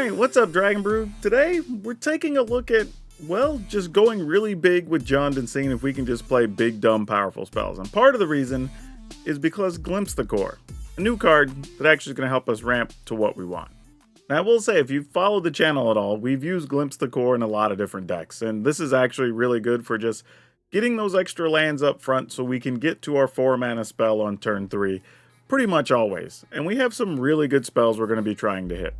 Alright, what's up, Dragon Brew? Today, we're taking a look at, well, just going really big with Jund and seeing if we can just play big, dumb, powerful spells. And part of the reason is because Glimpse the Core, a new card that actually is going to help us ramp to what we want. Now, I will say, if you've followed the channel at all, we've used Glimpse the Core in a lot of different decks, and this is actually really good for just getting those extra lands up front so we can get to our 4-mana spell on turn 3 pretty much always. And we have some really good spells we're going to be trying to hit.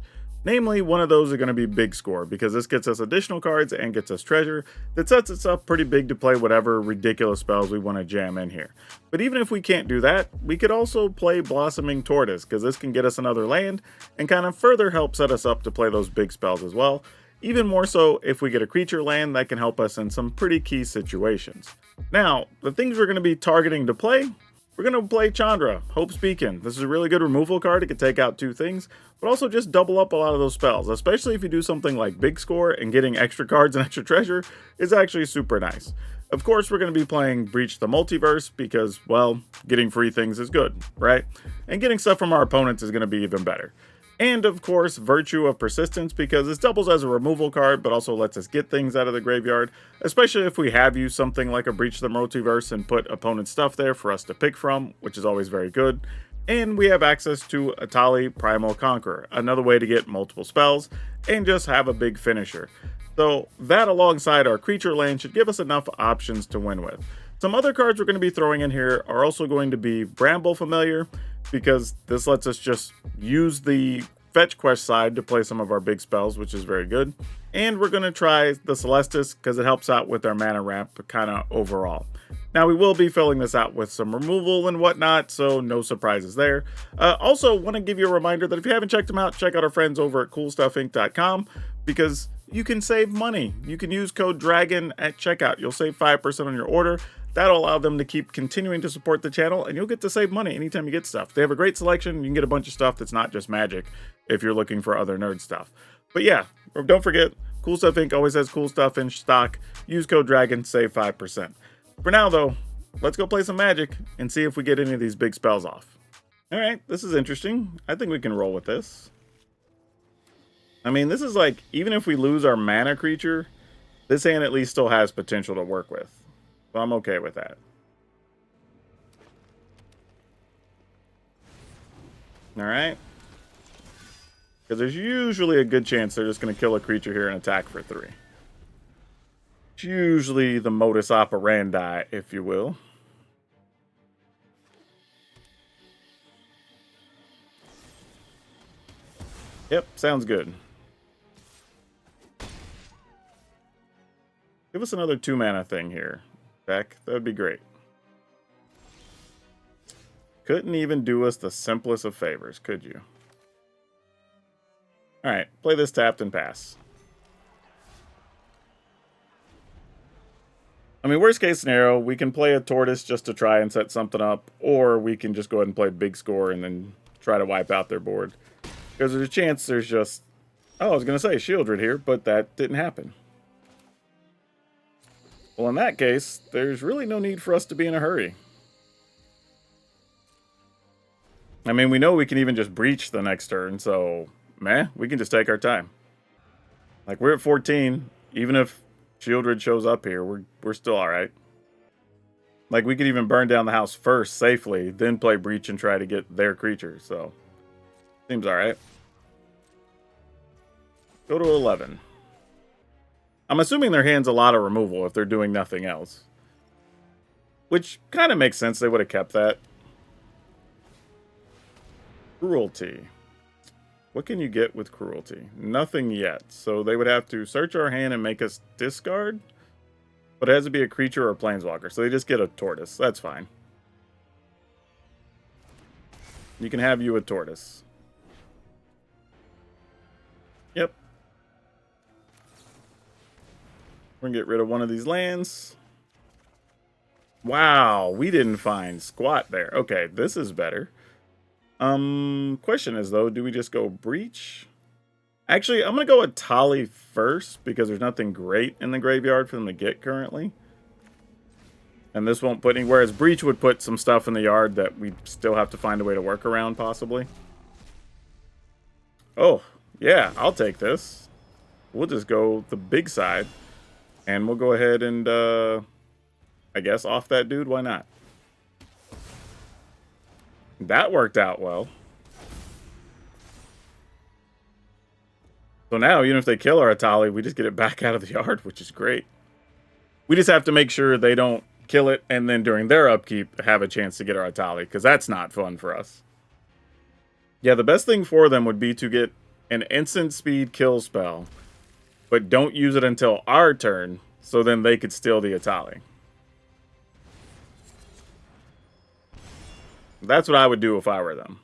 Namely, one of those are going to be Big Score, because this gets us additional cards and gets us treasure that sets us up pretty big to play whatever ridiculous spells we want to jam in here. But even if we can't do that, we could also play Blossoming Tortoise, because this can get us another land and kind of further help set us up to play those big spells as well. Even more so if we get a creature land that can help us in some pretty key situations. Now, the things we're going to be targeting to play, we're going to play Chandra, Hope's Beacon. This is a really good removal card. It can take out 2 things, but also just double up a lot of those spells, especially if you do something like Big Score and getting extra cards and extra treasure is actually super nice. Of course, we're going to be playing Breach the Multiverse because, well, getting free things is good, right? And getting stuff from our opponents is going to be even better. And of course, Virtue of Persistence, because this doubles as a removal card, but also lets us get things out of the graveyard, especially if we have used something like a Breach the Multiverse and put opponent stuff there for us to pick from, which is always very good. And we have access to Atali Primal Conqueror, another way to get multiple spells and just have a big finisher. So that alongside our creature land should give us enough options to win with. Some other cards we're going to be throwing in here are also going to be Bramble Familiar, because this lets us just use the fetch quest side to play some of our big spells, which is very good. And we're going to try the Celestis because it helps out with our mana ramp kind of overall. Now, we will be filling this out with some removal and whatnot, so no surprises there. Also, want to give you a reminder that if you haven't checked them out, check out our friends over at CoolStuffInc.com, because you can save money. You can use code DRAGON at checkout. You'll save 5% on your order. That'll allow them to keep continuing to support the channel, and you'll get to save money anytime you get stuff. They have a great selection. You can get a bunch of stuff that's not just Magic if you're looking for other nerd stuff. But yeah, don't forget, Cool Stuff Inc. always has cool stuff in stock. Use code DRAGON, save 5%. For now, though, let's go play some Magic and see if we get any of these big spells off. All right, this is interesting. I think we can roll with this. I mean, this is like, even if we lose our mana creature, this hand at least still has potential to work with. So I'm okay with that. Alright. Because there's usually a good chance they're just going to kill a creature here and attack for 3. It's usually the modus operandi, if you will. Yep, sounds good. Give us another 2-mana thing here, Beck. That would be great. Couldn't even do us the simplest of favors, could you? Alright, play this tapped and pass. I mean, worst case scenario, we can play a Tortoise just to try and set something up, or we can just go ahead and play Big Score and then try to wipe out their board. Because there's a chance there's just... Oh, I was going to say Shieldred here, but that didn't happen. Well, in that case, there's really no need for us to be in a hurry. I mean, we know we can even just breach the next turn, so, meh, we can just take our time. Like, we're at 14. Even if Shieldred shows up here, we're still alright. Like, we could even burn down the house first safely, then play breach and try to get their creature, so, seems alright. Go to 11. I'm assuming their hand's a lot of removal if they're doing nothing else. Which kind of makes sense. They would have kept that. Cruelty. What can you get with Cruelty? Nothing yet. So they would have to search our hand and make us discard. But it has to be a creature or a planeswalker. So they just get a Tortoise. That's fine. You can have you a Tortoise. Yep. We're gonna get rid of one of these lands. Wow, we didn't find squat there. Okay, this is better. Question is though, do we just go breach? Actually, I'm gonna go with Tali first because there's nothing great in the graveyard for them to get currently. And this won't put any, whereas breach would put some stuff in the yard that we still have to find a way to work around possibly. Oh, Yeah, I'll take this. We'll just go the big side. And we'll go ahead and, I guess, off that dude. Why not? That worked out well. So now, even if they kill our Atali, we just get it back out of the yard, which is great. We just have to make sure they don't kill it, and then during their upkeep, have a chance to get our Atali, because that's not fun for us. Yeah, the best thing for them would be to get an instant speed kill spell, but don't use it until our turn, so then they could steal the Atali. That's what I would do if I were them.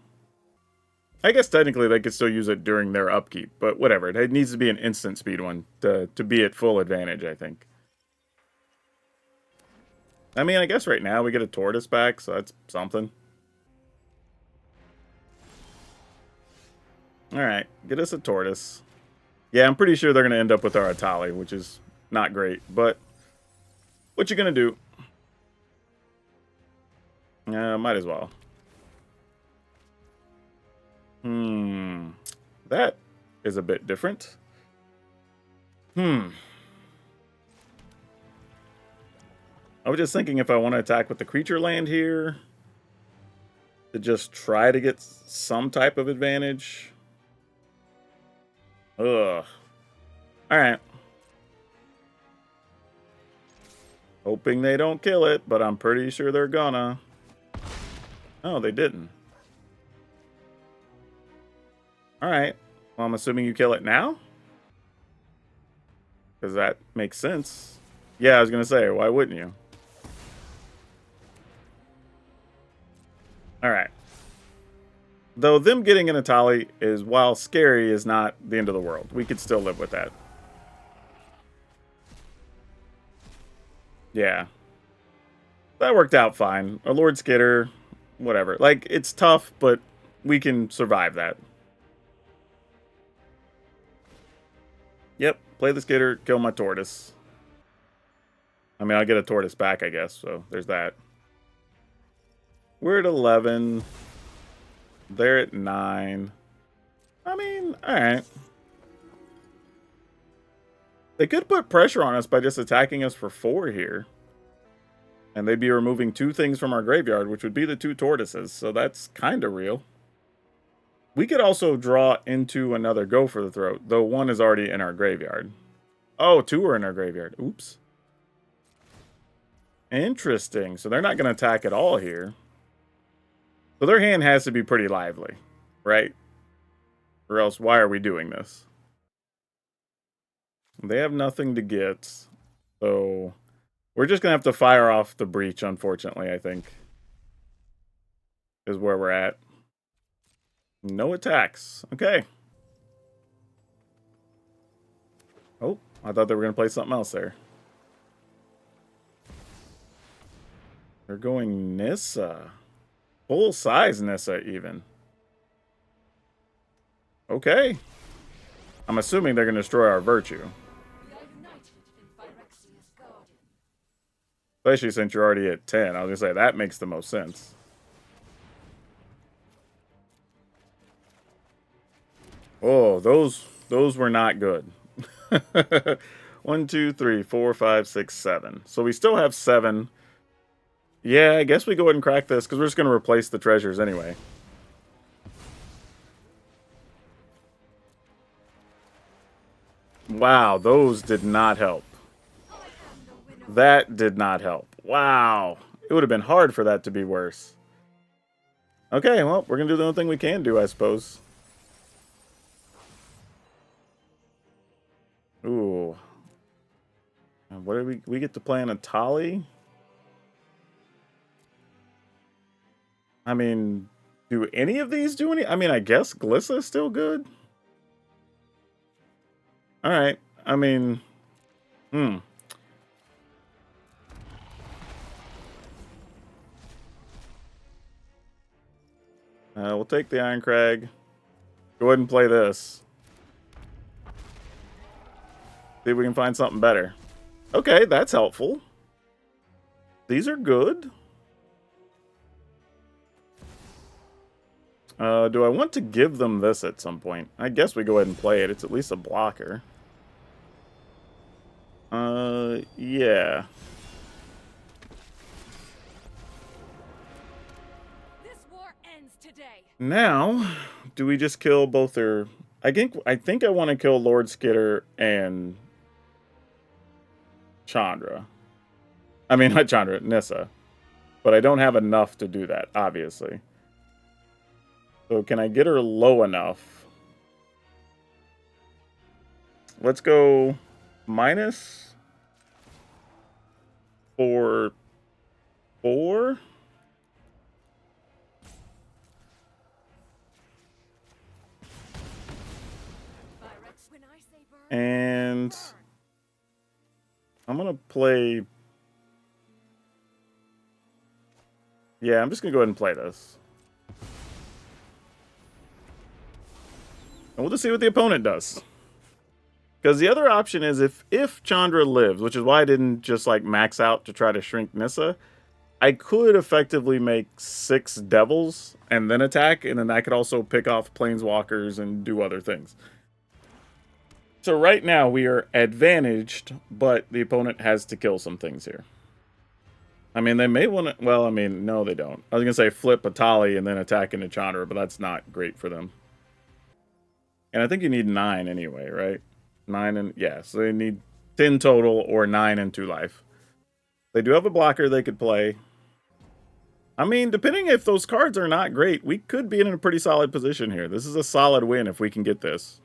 I guess technically they could still use it during their upkeep, but whatever. It needs to be an instant speed one to be at full advantage, I think. I mean, I guess right now we get a tortoise back, so that's something. Alright, get us a tortoise. Yeah, I'm pretty sure they're going to end up with our Atali, which is not great, but what you going to do? Might as well. That is a bit different. I was just thinking if I want to attack with the creature land here, to just try to get some type of advantage. Ugh. Alright. Hoping they don't kill it, but I'm pretty sure they're gonna. Oh, they didn't. Alright. Well, I'm assuming you kill it now? Because that makes sense. Yeah, I was going to say, why wouldn't you? Alright. Though them getting an Atali is, while scary, is not the end of the world. We could still live with that. Yeah. That worked out fine. A Lord Skitter, whatever. Like, it's tough, but we can survive that. Yep, play the Skitter, kill my tortoise. I mean, I'll get a tortoise back, I guess, so there's that. We're at 11. They're at 9. I mean, alright. They could put pressure on us by just attacking us for 4 here. And they'd be removing 2 things from our graveyard, which would be the 2 tortoises, so that's kind of real. We could also draw into another Go for the Throat, though 1 is already in our graveyard. Oh, 2 are in our graveyard. Oops. Interesting. So they're not going to attack at all here. So their hand has to be pretty lively, right? Or else why are we doing this? They have nothing to get. So we're just going to have to fire off the Breach, unfortunately, I think. Is where we're at. No attacks. Okay. Oh, I thought they were going to play something else there. They're going Nissa. Full size Nissa, even. Okay. I'm assuming they're going to destroy our Virtue. Especially since you're already at 10. I was going to say, that makes the most sense. Oh, those were not good. 1, 2, 3, 4, 5, 6, 7. So we still have 7. Yeah, I guess we go ahead and crack this, because we're just going to replace the treasures anyway. Wow, those did not help. That did not help. Wow. It would have been hard for that to be worse. Okay, well, we're going to do the only thing we can do, I suppose. Ooh. What do we get to play an Atali? I mean, do any of these do any? I mean, I guess Glissa is still good. All right. I mean, we'll take the Iron Crag. Go ahead and play this. See if we can find something better. Okay, that's helpful. These are good. Do I want to give them this at some point? I guess we go ahead and play it. It's at least a blocker. Yeah. This war ends today. Now, do we just kill both their... I think I want to kill Lord Skitter and Chandra. I mean, not Chandra, Nissa. But I don't have enough to do that, obviously. So can I get her low enough? Let's go minus 4. And I'm going to play... Yeah, I'm just going to go ahead and play this. And we'll just see what the opponent does. Because the other option is if Chandra lives, which is why I didn't just like max out to try to shrink Nissa, I could effectively make 6 devils and then attack, and then I could also pick off planeswalkers and do other things. So right now we are advantaged, but the opponent has to kill some things here. I mean, they may want to... Well, I mean, no, they don't. I was going to say flip a Tali and then attack into Chandra, but that's not great for them. And I think you need 9 anyway, right? 9 and... Yeah, so they need 10 total or 9 and 2 life. They do have a blocker they could play. I mean, depending if those cards are not great, we could be in a pretty solid position here. This is a solid win if we can get this.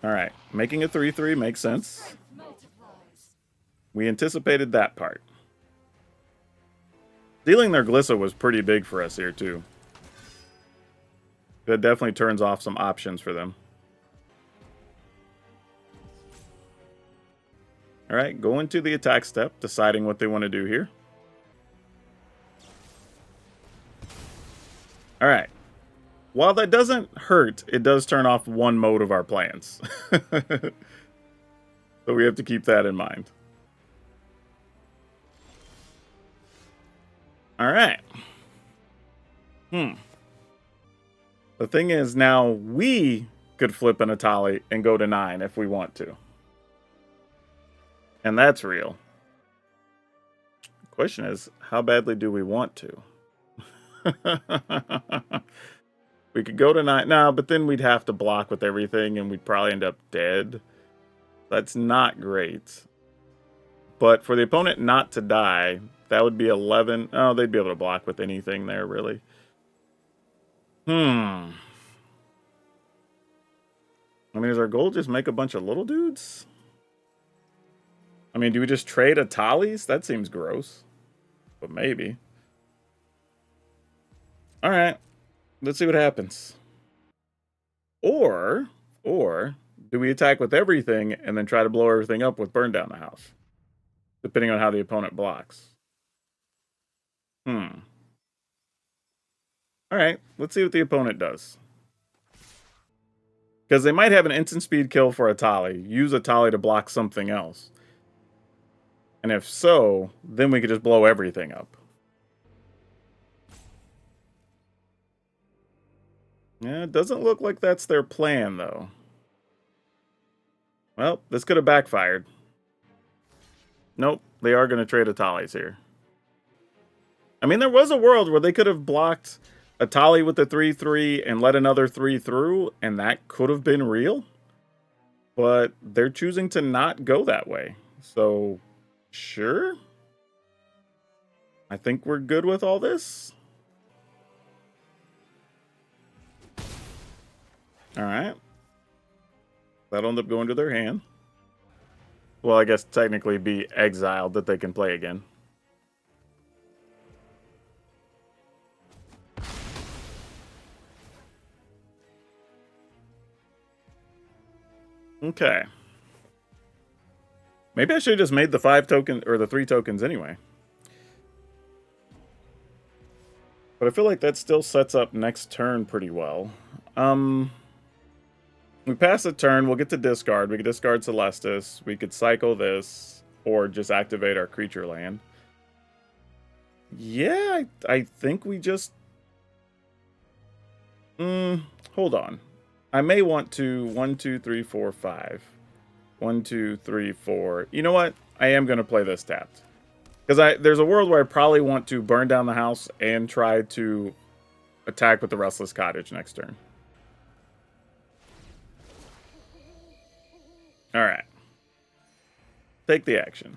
Alright, making a 3-3 makes sense. We anticipated that part. Stealing their Glissa was pretty big for us here, too. That definitely turns off some options for them. Alright, going to the attack step, deciding what they want to do here. Alright. While that doesn't hurt, it does turn off one mode of our plans. So we have to keep that in mind. Alright. The thing is, now we could flip an Atali and go to 9 if we want to. And that's real. The question is, how badly do we want to? We could go to 9. No, but then we'd have to block with everything and we'd probably end up dead. That's not great. But for the opponent not to die, that would be 11. Oh, they'd be able to block with anything there, really. I mean, is our goal just make a bunch of little dudes? I mean, do we just trade Atalis? That seems gross. But maybe. Alright. Let's see what happens. Or do we attack with everything and then try to blow everything up with burn down the house? Depending on how the opponent blocks. Alright, let's see what the opponent does. Because they might have an instant speed kill for Atali. Use Atali to block something else. And if so, then we could just blow everything up. Yeah, it doesn't look like that's their plan, though. Well, this could have backfired. Nope, they are going to trade Atalis here. I mean, there was a world where they could have blocked Atali with the 3-3 and let another 3 through, and that could have been real. But they're choosing to not go that way. So, sure. I think we're good with all this. Alright. That'll end up going to their hand. Well, I guess technically be exiled that they can play again. Okay. Maybe I should have just made the 5 token or the 3 tokens anyway. But I feel like that still sets up next turn pretty well. We pass a turn, we'll get to discard. We could discard Celestis. We could cycle this, or just activate our creature land. Yeah, I think we just Hold on. I may want to 1, 2, 3, 4, 5. 1, 2, 3, 4. You know what? I am going to play this tapped. Because there's a world where I probably want to burn down the house and try to attack with the Restless Cottage next turn. Alright. Take the action.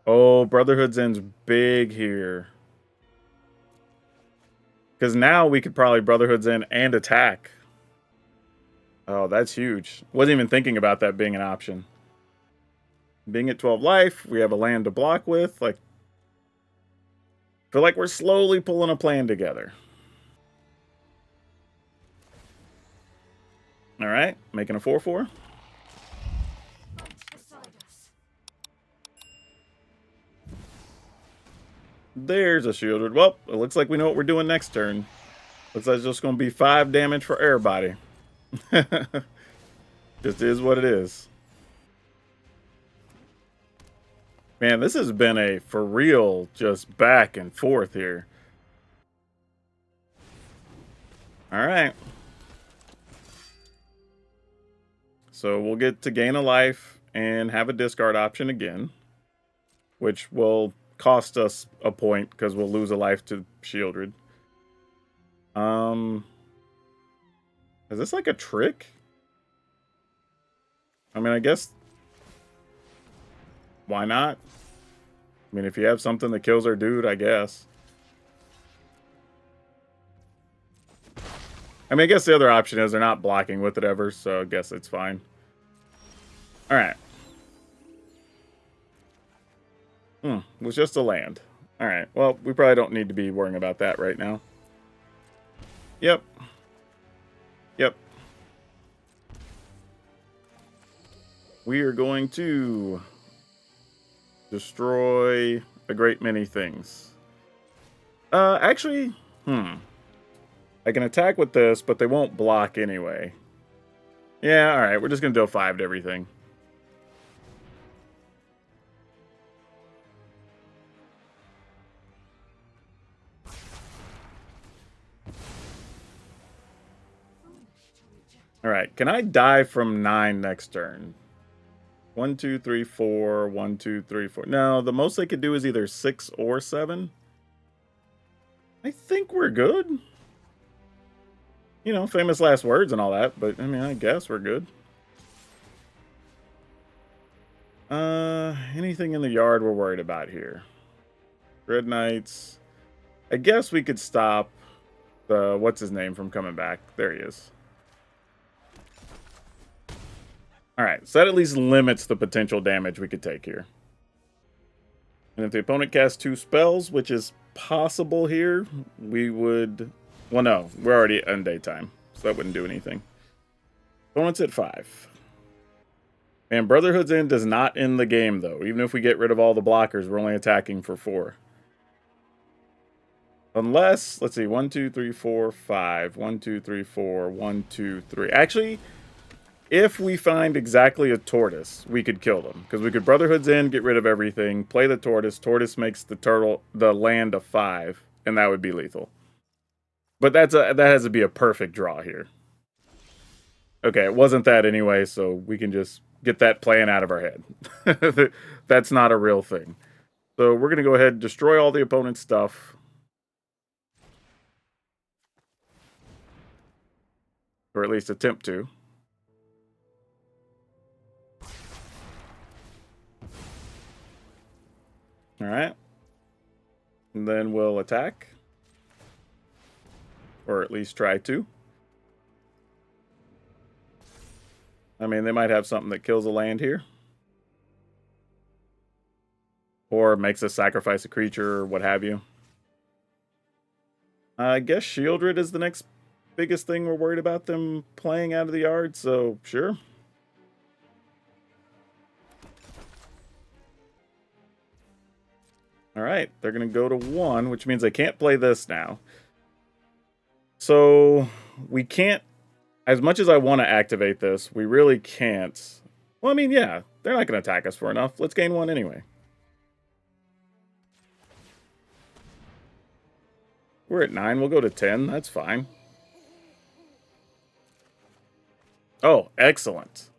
Oh, Brotherhood's End's big here. Because now we could probably Brotherhood's End and attack. Oh, that's huge. Wasn't even thinking about that being an option. Being at 12 life, we have a land to block with. Like, feel like we're slowly pulling a plan together. Alright, making a 4-4. There's a shielded. Well, it looks like we know what we're doing next turn. Looks like it's just going to be 5 damage for everybody. Just is what it is. Man, this has been a, for real, just back and forth here. Alright. So we'll get to gain a life and have a discard option again. Which will cost us a point because we'll lose a life to Shieldred. Is this like a trick? I mean, I guess... Why not? I mean, if you have something that kills our dude, I guess. I mean, I guess the other option is they're not blocking with it ever, so I guess it's fine. Alright. It was just a land. Alright, well, we probably don't need to be worrying about that right now. Yep. Yep. We are going to destroy a great many things. Actually, I can attack with this, but they won't block anyway. Yeah, alright, we're just going to deal 5 to everything. Alright, can I die from 9 next turn? 1, 2, 3, 4. 1, 2, 3, 4. No, the most they could do is either 6 or 7. I think we're good. You know, famous last words and all that, but I mean, I guess we're good. Anything in the yard we're worried about here? Red Knights. I guess we could stop the, what's his name from coming back. There he is. Alright, so that at least limits the potential damage we could take here. And if the opponent casts 2 spells, which is possible here, we would... Well, no, we're already in daytime, so that wouldn't do anything. Opponent's at 5. And Brotherhood's End does not end the game, though. Even if we get rid of all the blockers, we're only attacking for 4. Unless, let's see, 1, 2, 3, 4, 5. 1, 2, 3, 4. 1, 2, 3. Actually... If we find exactly a tortoise, we could kill them. Because we could Brotherhood's End, get rid of everything, play the tortoise. Tortoise makes the land a 5, and that would be lethal. But that has to be a perfect draw here. Okay, it wasn't that anyway, so we can just get that plan out of our head. That's not a real thing. So we're going to go ahead and destroy all the opponent's stuff. Or at least attempt to. Alright. And then we'll attack. Or at least try to. I mean, they might have something that kills a land here. Or makes us sacrifice a creature, or what have you. I guess Shieldred is the next biggest thing we're worried about them playing out of the yard, so sure. Alright, they're going to go to 1, which means they can't play this now. So, we can't, as much as I want to activate this, we really can't. Well, I mean, yeah, they're not going to attack us for enough. Let's gain 1 anyway. We're at 9, we'll go to 10, that's fine. Oh, excellent.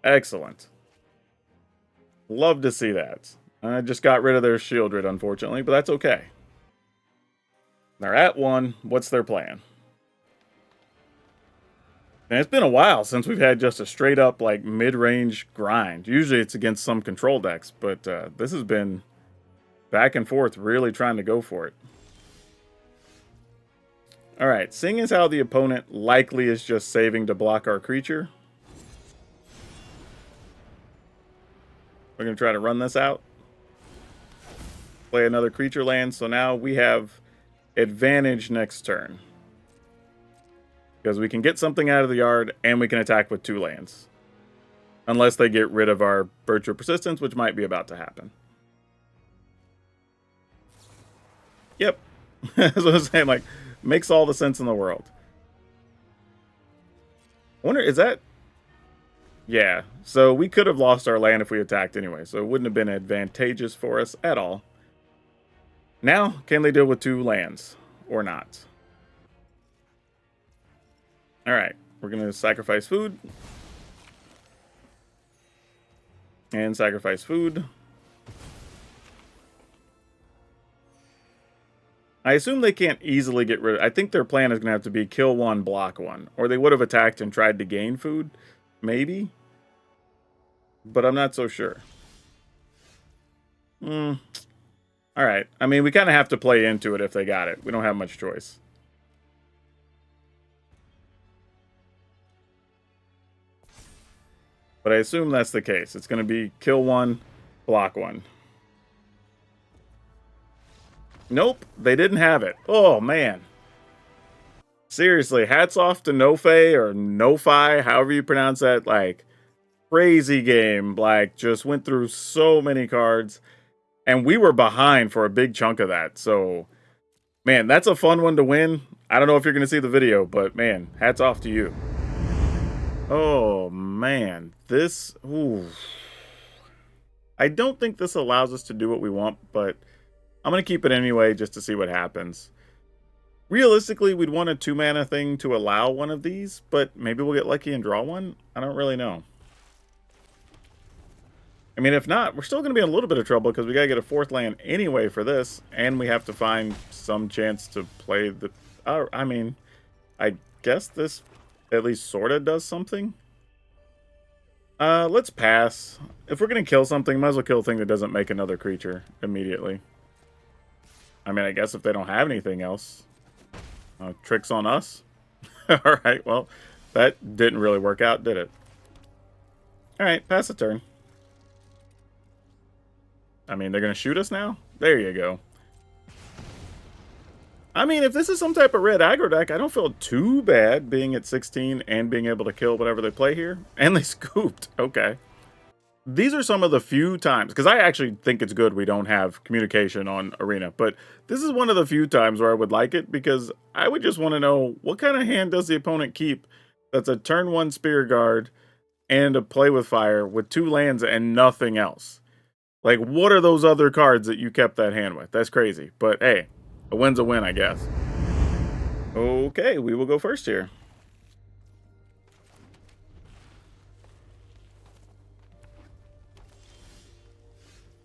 Excellent. Love to see that. I just got rid of their Shieldred, unfortunately, but that's okay. They're at 1. What's their plan? And it's been a while since we've had just a straight up, like, mid-range grind. Usually it's against some control decks, but this has been back and forth, really trying to go for it. Alright, seeing as how the opponent likely is just saving to block our creature, we're going to try to run this out. Play another creature land, so now we have advantage next turn. Because we can get something out of the yard, and we can attack with 2 lands. Unless they get rid of our Virtue of Persistence, which might be about to happen. Yep. That's what I was saying, like, makes all the sense in the world. I wonder, is that... Yeah, so we could have lost our land if we attacked anyway, so it wouldn't have been advantageous for us at all. Now, can they deal with 2 lands? Or not? Alright, we're going to sacrifice food. And sacrifice food. I assume they can't easily get rid of... I think their plan is going to have to be kill 1, block 1. Or they would have attacked and tried to gain food. Maybe. But I'm not so sure. Alright, I mean, we kind of have to play into it if they got it. We don't have much choice. But I assume that's the case. It's going to be kill 1, block 1. Nope, they didn't have it. Oh, man. Seriously, hats off to Nofe or Nofi, however you pronounce that. Like, crazy game. Like, just went through so many cards. And we were behind for a big chunk of that. So, man, that's a fun one to win. I don't know if you're going to see the video, but, man, hats off to you. Oh, man. This... Ooh. I don't think this allows us to do what we want, but I'm going to keep it anyway just to see what happens. Realistically, we'd want a 2-mana thing to allow one of these, but maybe we'll get lucky and draw one? I don't really know. I mean, if not, we're still going to be in a little bit of trouble because we got to get a 4th land anyway for this, and we have to find some chance to play the... I mean, I guess this at least sort of does something. Let's pass. If we're going to kill something, might as well kill a thing that doesn't make another creature immediately. I mean, I guess if they don't have anything else. Tricks on us? Alright, well, that didn't really work out, did it? Alright, pass the turn. I mean, they're going to shoot us now? There you go. I mean, if this is some type of red aggro deck, I don't feel too bad being at 16 and being able to kill whatever they play here. And they scooped. Okay. These are some of the few times, because I actually think it's good we don't have communication on Arena, but this is one of the few times where I would like it, because I would just want to know, what kind of hand does the opponent keep that's a turn 1 Spear Guard and a Play with Fire with 2 lands and nothing else? Like, what are those other cards that you kept that hand with? That's crazy. But, hey, a win's a win, I guess. Okay, we will go first here.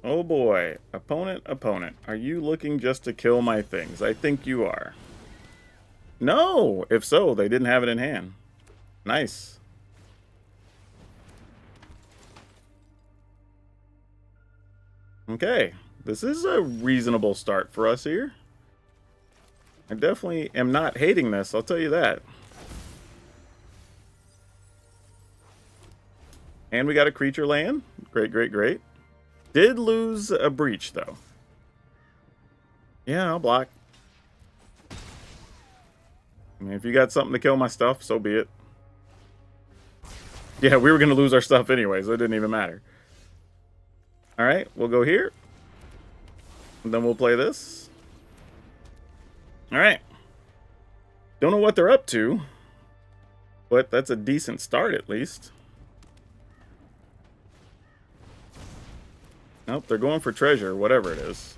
Oh boy. Opponent. Are you looking just to kill my things? I think you are. No! If so, they didn't have it in hand. Nice. Okay. This is a reasonable start for us here. I definitely am not hating this, I'll tell you that. And we got a creature land. Great, great, great. Did lose a breach, though. Yeah, I'll block. I mean, if you got something to kill my stuff, so be it. Yeah, we were going to lose our stuff anyway, so it didn't even matter. Alright, we'll go here. And then we'll play this. Alright. Don't know what they're up to. But that's a decent start, at least. Nope, they're going for treasure, whatever it is.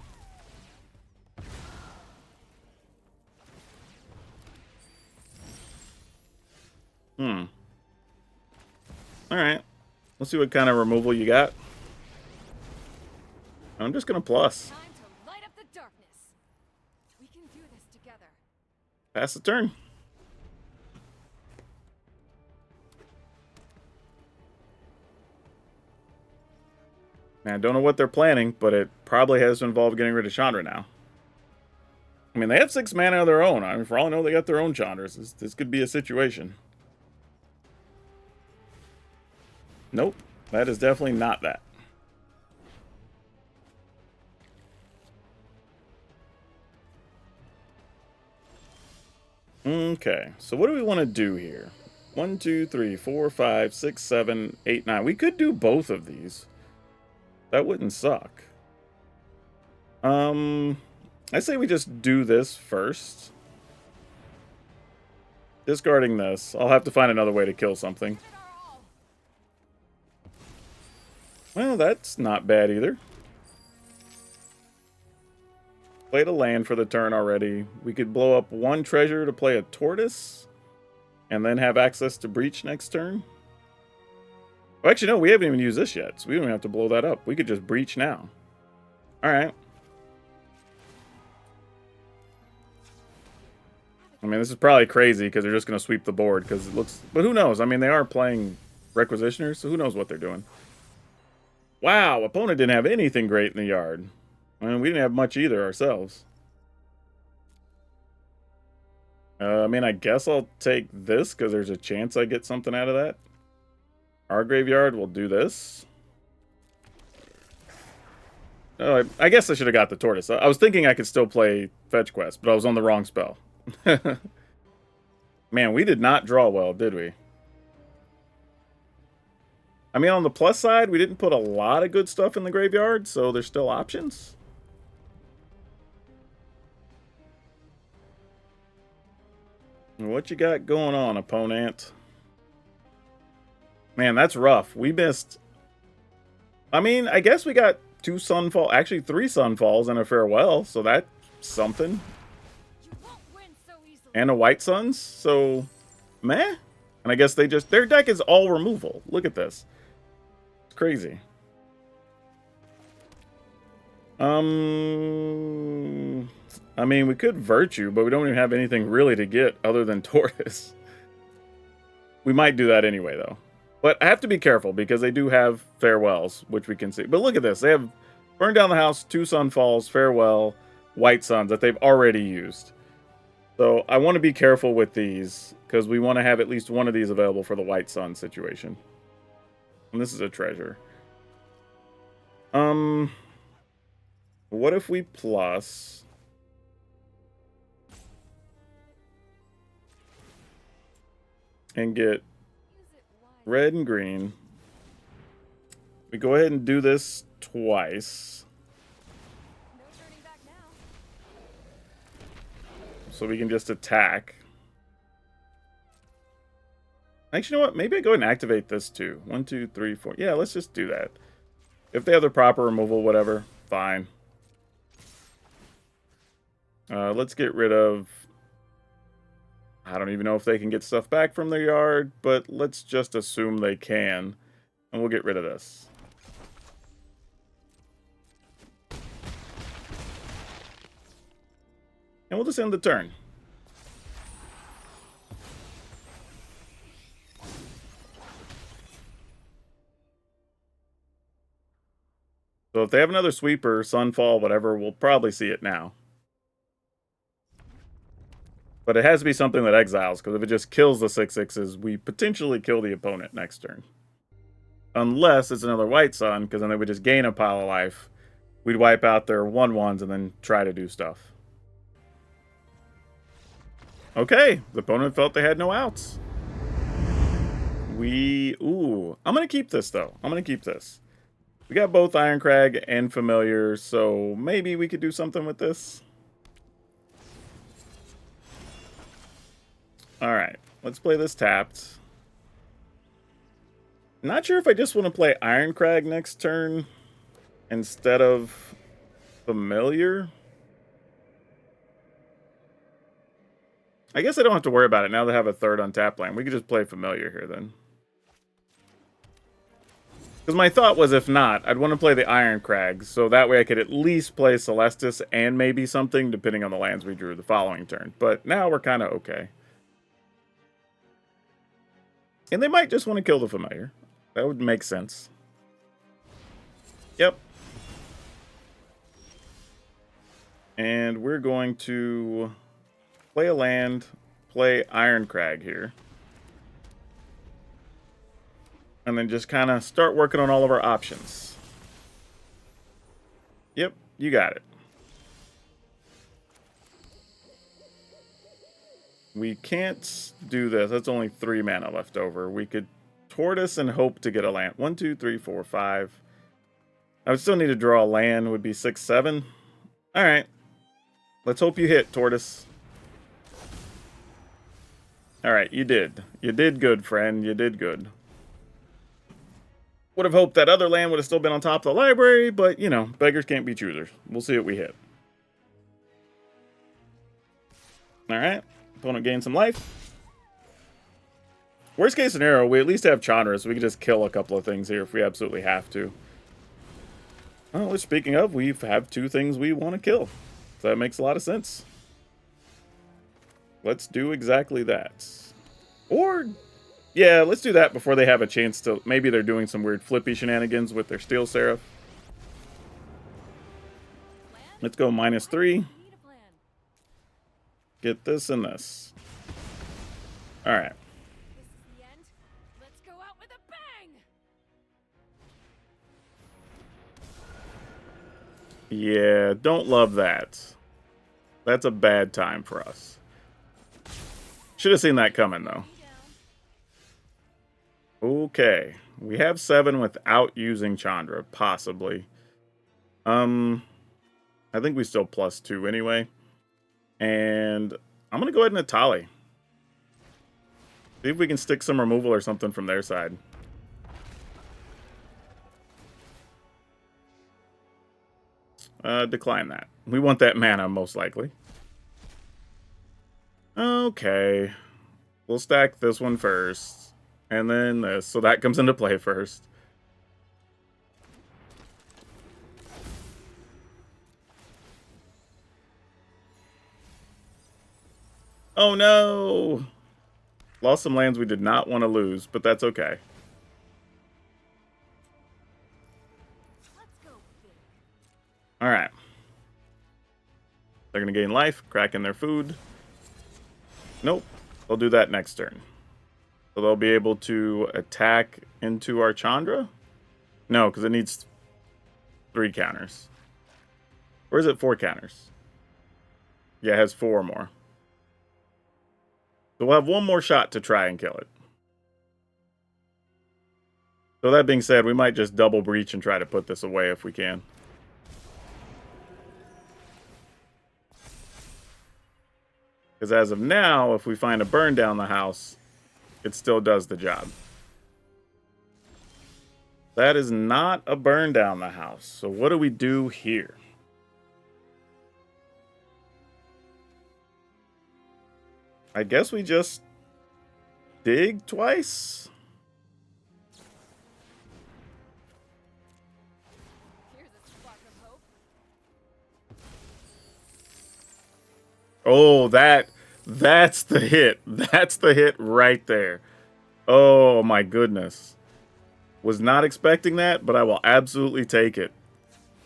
Alright. Let's see what kind of removal you got. I'm just going to plus. Time to light up the darkness. We can do this together. Pass the turn. Man, I don't know what they're planning, but it probably has to involve getting rid of Chandra now. I mean, they have 6 mana of their own. I mean, for all I know, they got their own Chandras. This could be a situation. Nope. That is definitely not that. Okay, so what do we want to do here? 1, 2, 3, 4, 5, 6, 7, 8, 9. We could do both of these. That wouldn't suck. I say we just do this first. Discarding this. I'll have to find another way to kill something. Well, that's not bad either. Played a land for the turn already. We could blow up 1 treasure to play a tortoise. And then have access to Breach next turn. Well, actually, no, we haven't even used this yet. So we don't have to blow that up. We could just Breach now. Alright. I mean, this is probably crazy because they're just going to sweep the board because it looks... But who knows? I mean, they are playing Requisitioners, so who knows what they're doing. Wow, opponent didn't have anything great in the yard. I mean, we didn't have much either ourselves. I mean, I guess I'll take this because there's a chance I get something out of that. Our graveyard will do this. Oh, I guess I should have got the tortoise. I was thinking I could still play Fetch Quest, but I was on the wrong spell. Man, we did not draw well, did we? I mean, on the plus side, we didn't put a lot of good stuff in the graveyard, so there's still options. What you got going on, opponent? Man, that's rough. We missed... I mean, I guess we got 2 Sunfall... Actually, 3 Sunfalls and a Farewell, so that's something. And a White Suns, so... Meh? And I guess they just... Their deck is all removal. Look at this. It's crazy. I mean, we could Virtue, but we don't even have anything really to get other than Tortoise. We might do that anyway, though. But I have to be careful, because they do have Farewells, which we can see. But look at this. They have Burn Down the House, 2 Sunfalls, Farewell, White Suns that they've already used. So I want to be careful with these, because we want to have at least one of these available for the White Sun situation. And this is a treasure. What if we plus... and get red and green. We go ahead and do this twice. No turning back now. So we can just attack. Actually, you know what? Maybe I go ahead and activate this too. 1, 2, 3, 4. Yeah, let's just do that. If they have the proper removal, whatever, fine. Let's get rid of... I don't even know if they can get stuff back from their yard, but let's just assume they can. And we'll get rid of this. And we'll just end the turn. So if they have another sweeper, Sunfall, whatever, we'll probably see it now. But it has to be something that exiles, because if it just kills the 6/6s, we potentially kill the opponent next turn. Unless it's another White Sun, because then they would just gain a pile of life. We'd wipe out their 1/1s and then try to do stuff. Okay, the opponent felt they had no outs. Ooh, I'm going to keep this, though. I'm going to keep this. We got both Ironcrag and Familiar, so maybe we could do something with this. Alright, let's play this tapped. Not sure if I just want to play Ironcrag next turn instead of Familiar. I guess I don't have to worry about it now they have a third untapped land. We could just play Familiar here then. Because my thought was, if not, I'd want to play the Iron Crags, so that way I could at least play Celestis and maybe something, depending on the lands we drew the following turn. But now we're kind of okay. And they might just want to kill the Familiar. That would make sense. Yep. And we're going to play a land, play Iron Crag here. And then just kind of start working on all of our options. Yep, you got it. We can't do this. That's only 3 mana left over. We could Tortoise and hope to get a land. 1, 2, 3, 4, 5. I would still need to draw a land. Would be 6, 7. All right. Let's hope you hit, Tortoise. All right, you did. You did good, friend. You did good. Would have hoped that other land would have still been on top of the library, but, you know, beggars can't be choosers. We'll see what we hit. All right. Opponent gains some life. Worst case scenario, we at least have Chandra, so we can just kill a couple of things here if we absolutely have to. Well, speaking of, we have 2 things we want to kill. So that makes a lot of sense. Let's do exactly that. Or... yeah, let's do that before they have a chance to... maybe they're doing some weird flippy shenanigans with their Steel Seraph. Let's go -3. Get this and this. Alright. This is the end. Let's go out with a bang! Yeah, don't love that. That's a bad time for us. Should have seen that coming, though. Okay. We have 7 without using Chandra, possibly. I think we still +2 anyway. And I'm going to go ahead and Atali. See if we can stick some removal or something from their side. Decline that. We want that mana, most likely. Okay. We'll stack this one first. And then this. So that comes into play first. Oh no! Lost some lands we did not want to lose, but that's okay. Let's go big. Alright. They're going to gain life, cracking their food. Nope. They'll do that next turn. So they'll be able to attack into our Chandra? No, because it needs 3 counters. Or is it 4 counters? Yeah, it has 4 more. So we'll have 1 more shot to try and kill it. So that being said, we might just double breach and try to put this away if we can. Because as of now, if we find a burn down the house, it still does the job. That is not a burn down the house. So what do we do here? I guess we just dig twice. Here's a spark of hope. Oh, that's the hit. That's the hit right there. Oh my goodness. Was not expecting that, but I will absolutely take it.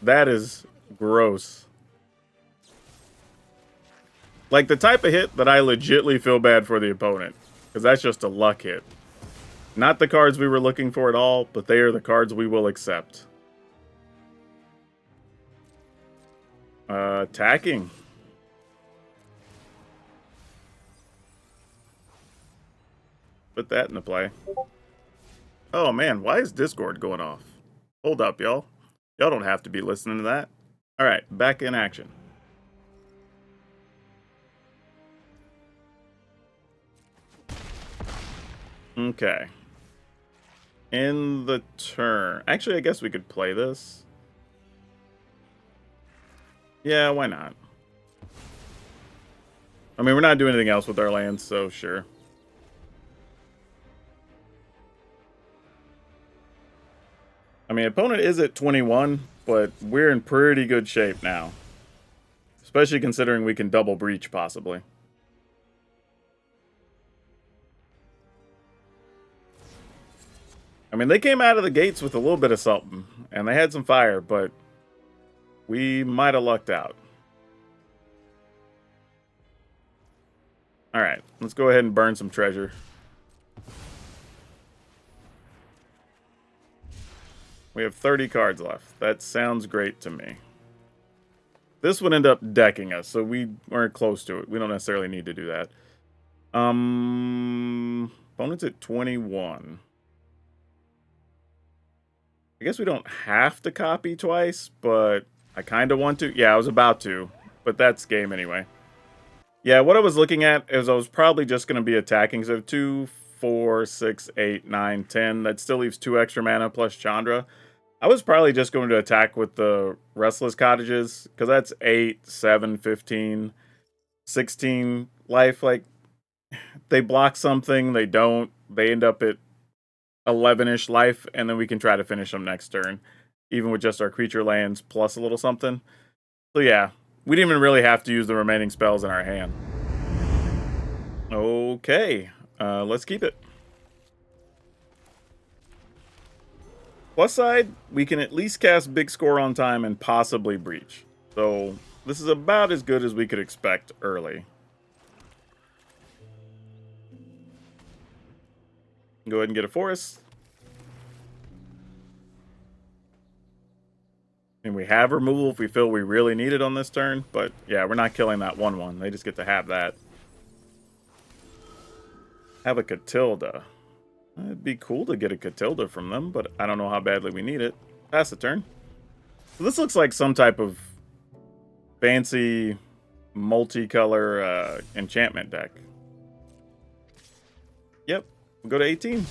That is gross. Like the type of hit that I legitly feel bad for the opponent. Because that's just a luck hit. Not the cards we were looking for at all, but they are the cards we will accept. Attacking. Put that into play. Oh man, why is Discord going off? Hold up, y'all. Y'all don't have to be listening to that. Alright, back in action. Okay. In the turn. Actually, I guess we could play this. Yeah, why not? I mean, we're not doing anything else with our lands, so sure. I mean, opponent is at 21, but we're in pretty good shape now. Especially considering we can double breach, possibly. I mean, they came out of the gates with a little bit of something, and they had some fire, but we might have lucked out. Alright, let's go ahead and burn some treasure. We have 30 cards left. That sounds great to me. This would end up decking us, so we weren't close to it. We don't necessarily need to do that. Opponent's at 21. I guess we don't have to copy twice, but I kind of want to. Yeah, I was about to, but that's game anyway. Yeah, what I was looking at is I was probably just going to be attacking. So 2, 4, 6, 8, 9, 10. That still leaves 2 extra mana plus Chandra. I was probably just going to attack with the Restless Cottages, because that's 8, 7, 15, 16 life. Like, they block something, they don't. They end up at 11-ish life, and then we can try to finish them next turn, even with just our creature lands plus a little something. So yeah, we didn't even really have to use the remaining spells in our hand. Okay, let's keep it. Plus side, we can at least cast Big Score on time and possibly breach. So this is about as good as we could expect early. Go ahead and get a forest. And we have removal if we feel we really need it on this turn. But yeah, we're not killing that 1/1. They just get to have that. Have a Catilda. It'd be cool to get a Catilda from them, but I don't know how badly we need it. Pass the turn. So this looks like some type of fancy multicolor enchantment deck. Yep, we'll go to 18.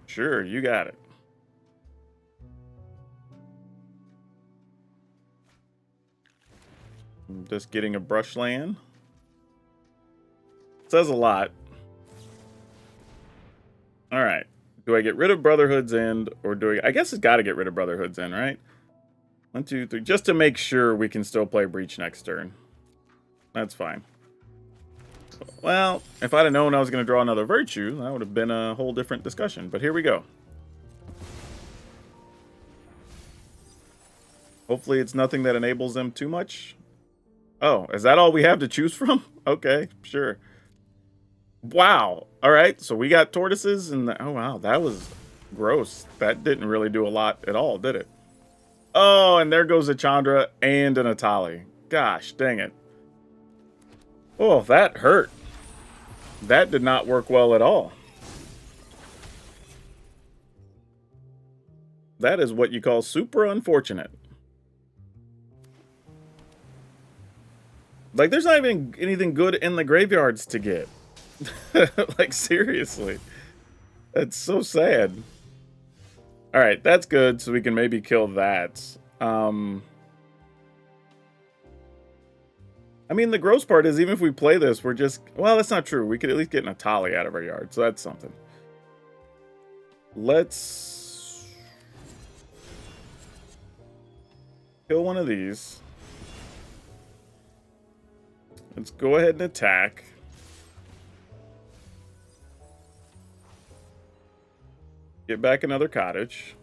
Sure, you got it. I'm just getting a brush land. Says a lot. Alright. Do I get rid of Brotherhood's End, or do I guess it's got to get rid of Brotherhood's End, right? 1, 2, 3. Just to make sure we can still play Breach next turn. That's fine. Well, if I'd have known I was going to draw another Virtue, that would have been a whole different discussion. But here we go. Hopefully it's nothing that enables them too much. Oh, is that all we have to choose from? Okay, sure. Wow. All right, so we got tortoises and oh wow, that was gross. That didn't really do a lot at all, did it? Oh, and there goes a Chandra and an Atali. Gosh, dang it. Oh, that hurt. That did not work well at all. That is what you call super unfortunate. Like, there's not even anything good in the graveyards to get. Like, seriously. That's so sad. Alright, that's good, so we can maybe kill that. I mean, the gross part is even if we play this, we're just... Well, that's not true. We could at least get an Atali out of our yard, so that's something. Let's... kill one of these. Let's go ahead and attack. Get back another cottage.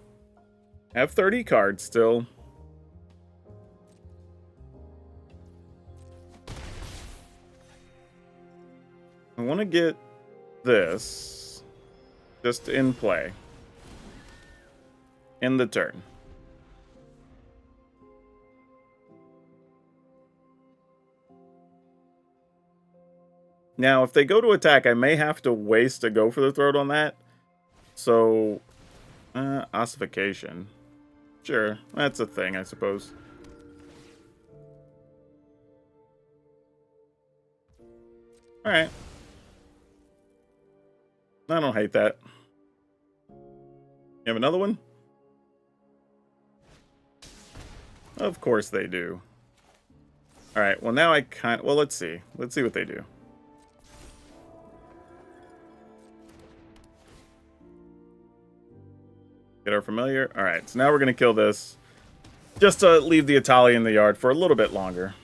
Have 30 cards still. I want to get this just in play. In the turn. Now, if they go to attack, I may have to waste a Go for the Throat on that. So, ossification. Sure, that's a thing, I suppose. Alright. I don't hate that. You have another one? Of course they do. Alright, well now I kind of... Well, let's see. Let's see what they do. Get our familiar. All right, so now we're going to kill this. Just to leave the Atali in the yard for a little bit longer.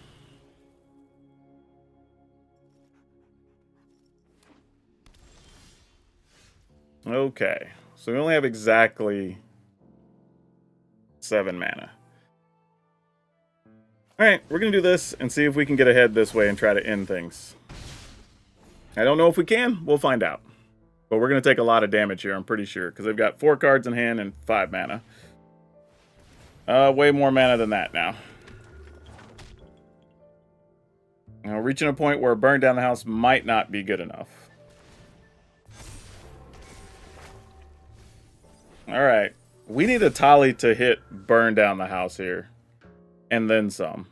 Okay, so we only have exactly 7 mana. Alright, we're going to do this and see if we can get ahead this way and try to end things. I don't know if we can. We'll find out. But we're going to take a lot of damage here, I'm pretty sure. Because they've got 4 cards in hand and 5 mana. Way more mana than that now. Reaching a point where burn down the house might not be good enough. Alright. We need a Tali to hit burn down the house here. And then some.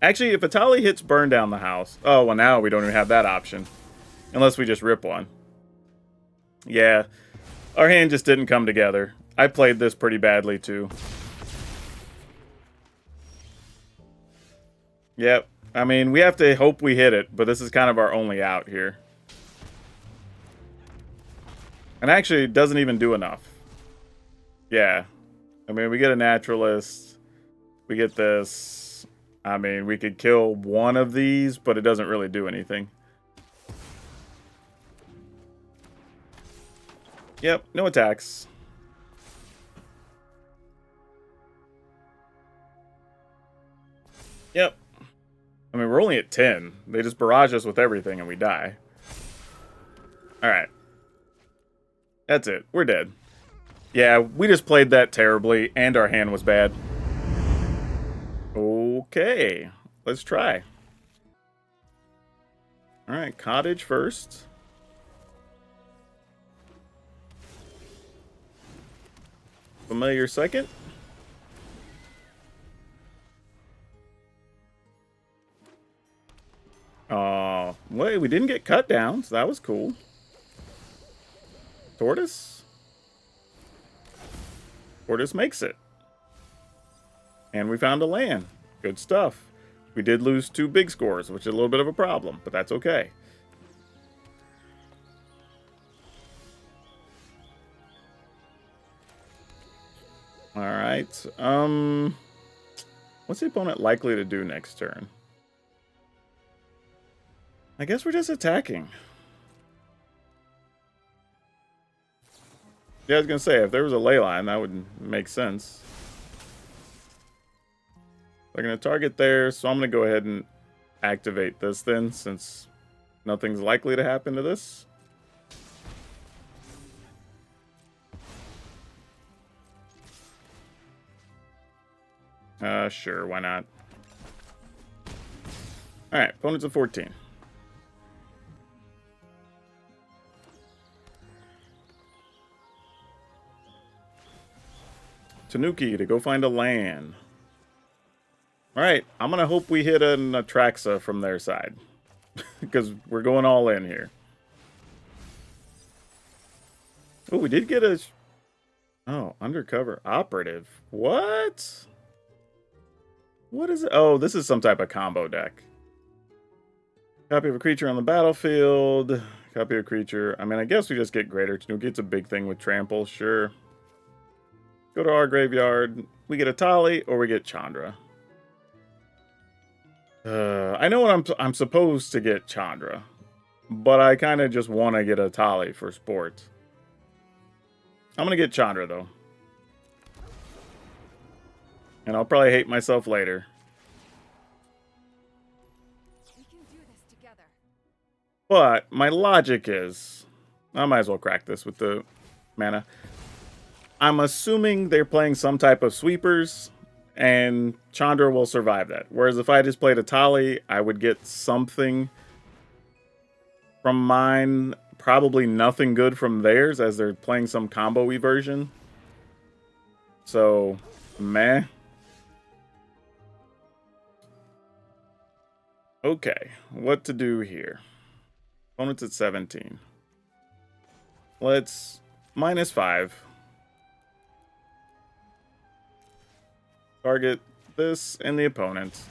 Actually, if a Tali hits burn down the house... Oh, well now we don't even have that option. Unless we just rip one. Yeah. Our hand just didn't come together. I played this pretty badly too. Yep. I mean, we have to hope we hit it, but this is kind of our only out here. And actually, it doesn't even do enough. Yeah. I mean, we get a naturalist. We get this. I mean, we could kill one of these, but it doesn't really do anything. Yep, no attacks. Yep. I mean, we're only at 10. They just barrage us with everything and we die. Alright. That's it. We're dead. Yeah, we just played that terribly, and our hand was bad. Okay. Let's try. Alright, cottage first. Familiar second. Wait, we didn't get cut down, so that was cool. Tortoise? Tortoise makes it. And we found a land. Good stuff. We did lose 2 big scores, which is a little bit of a problem, but that's okay. Alright. What's the opponent likely to do next turn? I guess we're just attacking. Yeah, I was going to say, if there was a ley line, that would make sense. They're going to target there, so I'm going to go ahead and activate this then, since nothing's likely to happen to this. Sure, why not? Alright, opponent's at 14. Tanuki to go find a land. Alright, I'm going to hope we hit an Atraxa from their side. Because we're going all in here. Oh, we did get a... Oh, undercover operative. What? What is it? Oh, this is some type of combo deck. Copy of a creature on the battlefield. Copy of a creature. I mean, I guess we just get Greater Tanuki. It's a big thing with trample, sure. Go to our graveyard. We get a Tali or we get Chandra. I know what I'm supposed to get Chandra, but I kind of just want to get a Tali for sport. I'm going to get Chandra, though. And I'll probably hate myself later. We can do this together. But my logic is... I might as well crack this with the mana. I'm assuming they're playing some type of sweepers, and Chandra will survive that. Whereas if I just played a Tali, I would get something from mine. Probably nothing good from theirs, as they're playing some combo-y version. So, meh. Okay, what to do here? Opponent's at 17. Let's -5. Target this and the opponent.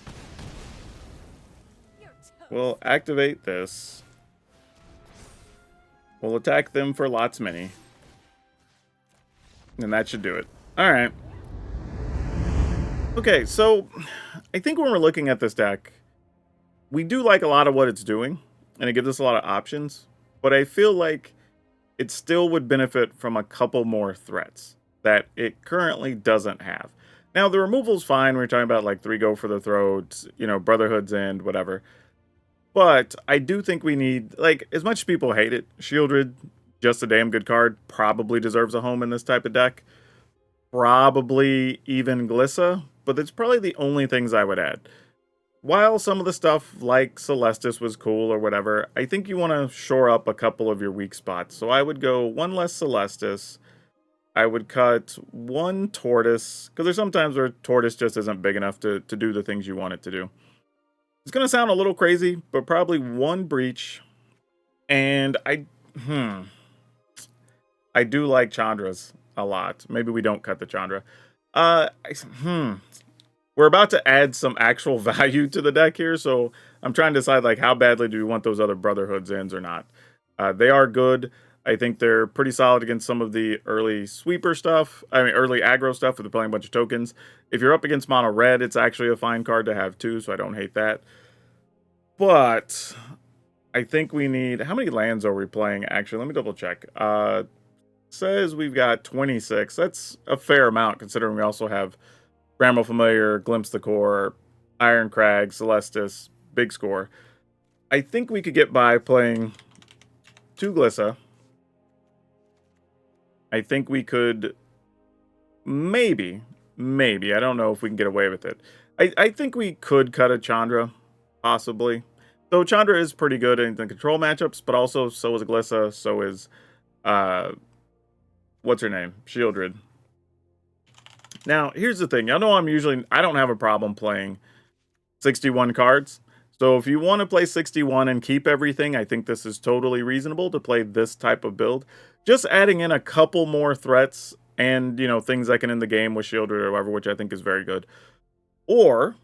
We'll activate this. We'll attack them for lots many. And that should do it. All right. Okay, so I think when we're looking at this deck, we do like a lot of what it's doing, and it gives us a lot of options, but I feel like it still would benefit from a couple more threats that it currently doesn't have. Now, the removal's fine when you're talking about like 3 go for the throat, you know, Brotherhood's End, whatever. But I do think we need, like, as much as people hate it, Shieldred, just a damn good card, probably deserves a home in this type of deck. Probably even Glissa, but that's probably the only things I would add. While some of the stuff like Celestis was cool or whatever, I think you want to shore up a couple of your weak spots. So I would go 1 less Celestis. I would cut 1 Tortoise, because there's sometimes where Tortoise just isn't big enough to do the things you want it to do. It's going to sound a little crazy, but probably 1 Breach. And I do like Chandra's a lot. Maybe we don't cut the Chandra. We're about to add some actual value to the deck here, so I'm trying to decide like how badly do we want those other Brotherhood's Ends or not. They are good. I think they're pretty solid against some of the early sweeper stuff. I mean, early aggro stuff where they're playing a bunch of tokens. If you're up against mono red, it's actually a fine card to have too, so I don't hate that. But I think we need... How many lands are we playing, actually? Let me double check. Says we've got 26. That's a fair amount, considering we also have Bramble Familiar, Glimpse the Core, Iron Crag, Celestis, Big Score. I think we could get by playing 2 Glissa. I think we could maybe, I don't know if we can get away with it. I think we could cut a Chandra, possibly. Though Chandra is pretty good in the control matchups, but also so is Glissa, so is, what's her name? Shieldred. Now, here's the thing. Y'all know I don't have a problem playing 61 cards. So if you want to play 61 and keep everything, I think this is totally reasonable to play this type of build. Just adding in a couple more threats and, you know, things that can end the game with Shieldred or whatever, which I think is very good. Or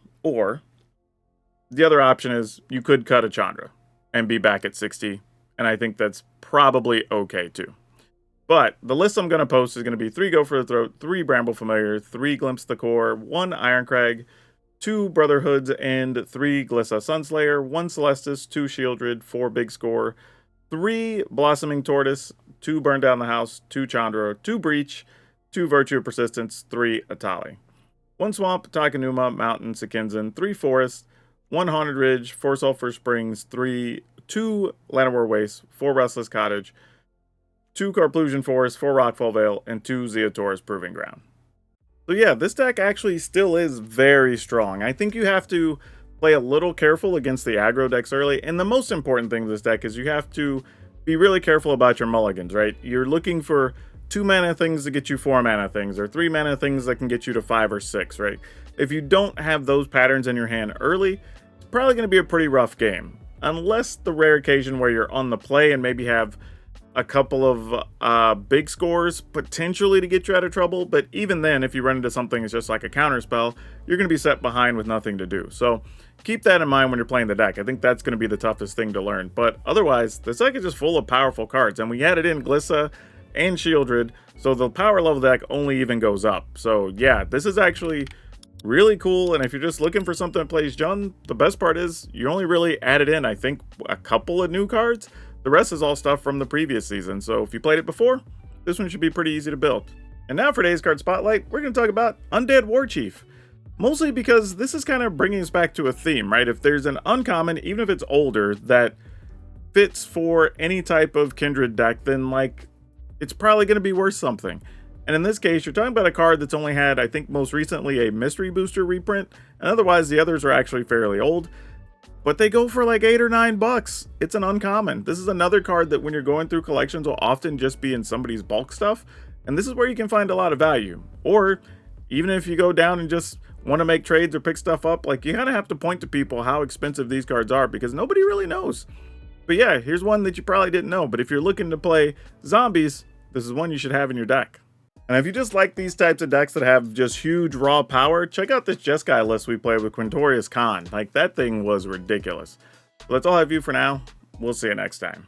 the other option is you could cut a Chandra and be back at 60. And I think that's probably okay too. But the list I'm going to post is going to be 3 Go for the Throat, 3 Bramble Familiar, 3 Glimpse the Core, 1 Iron Crag, 2 Brotherhoods, and 3 Glissa Sunslayer, 1 Celestis, 2 Shieldred, 4 Big Score, 3 Blossoming Tortoise, 2 Burn Down the House, 2 Chandra, 2 Breach, 2 Virtue of Persistence, 3 Atali. 1 Swamp, Takanuma, Mountain, Sekinzan, 3 Forest, 1 Haunted Ridge, 4 Sulphur Springs, 2 Llanowar Waste, 4 Restless Cottage, 2 Carplusion Forest, 4 Rockfall Vale, and 2 Zeotor's Proving Ground. So yeah, this deck actually still is very strong. I think you have to play a little careful against the aggro decks early, and the most important thing with this deck is you have to be really careful about your mulligans, right? You're looking for 2 mana things to get you 4 mana things, or 3 mana things that can get you to 5 or 6, right? If you don't have those patterns in your hand early, it's probably going to be a pretty rough game. Unless the rare occasion where you're on the play and maybe have a couple of big scores potentially to get you out of trouble, but even then, if you run into something that's just like a counter spell, you're going to be set behind with nothing to do. So keep that in mind when you're playing the deck. I think that's going to be the toughest thing to learn. But otherwise, this deck is just full of powerful cards, and we added in Glissa and Shieldred, so the power level deck only even goes up. So yeah, this is actually really cool, and if you're just looking for something that plays Jund, the best part is you only really added in, I think, a couple of new cards. The rest is all stuff from the previous season, so if you played it before, this one should be pretty easy to build. And now for today's card spotlight, we're going to talk about Undead Warchief. Mostly because this is kind of bringing us back to a theme, right? If there's an uncommon, even if it's older, that fits for any type of Kindred deck, then like it's probably going to be worth something. And in this case, you're talking about a card that's only had, I think most recently, a Mystery Booster reprint, and otherwise the others are actually fairly old. But they go for like $8 or $9. It's an uncommon. This is another card that when you're going through collections will often just be in somebody's bulk stuff. And this is where you can find a lot of value. Or even if you go down and just want to make trades or pick stuff up, like you kind of have to point to people how expensive these cards are because nobody really knows. But yeah, here's one that you probably didn't know. But if you're looking to play zombies, this is one you should have in your deck. And if you just like these types of decks that have just huge raw power, check out this Jeskai list we played with Quintorius Khan. Like, that thing was ridiculous. But that's all I have for you for now. We'll see you next time.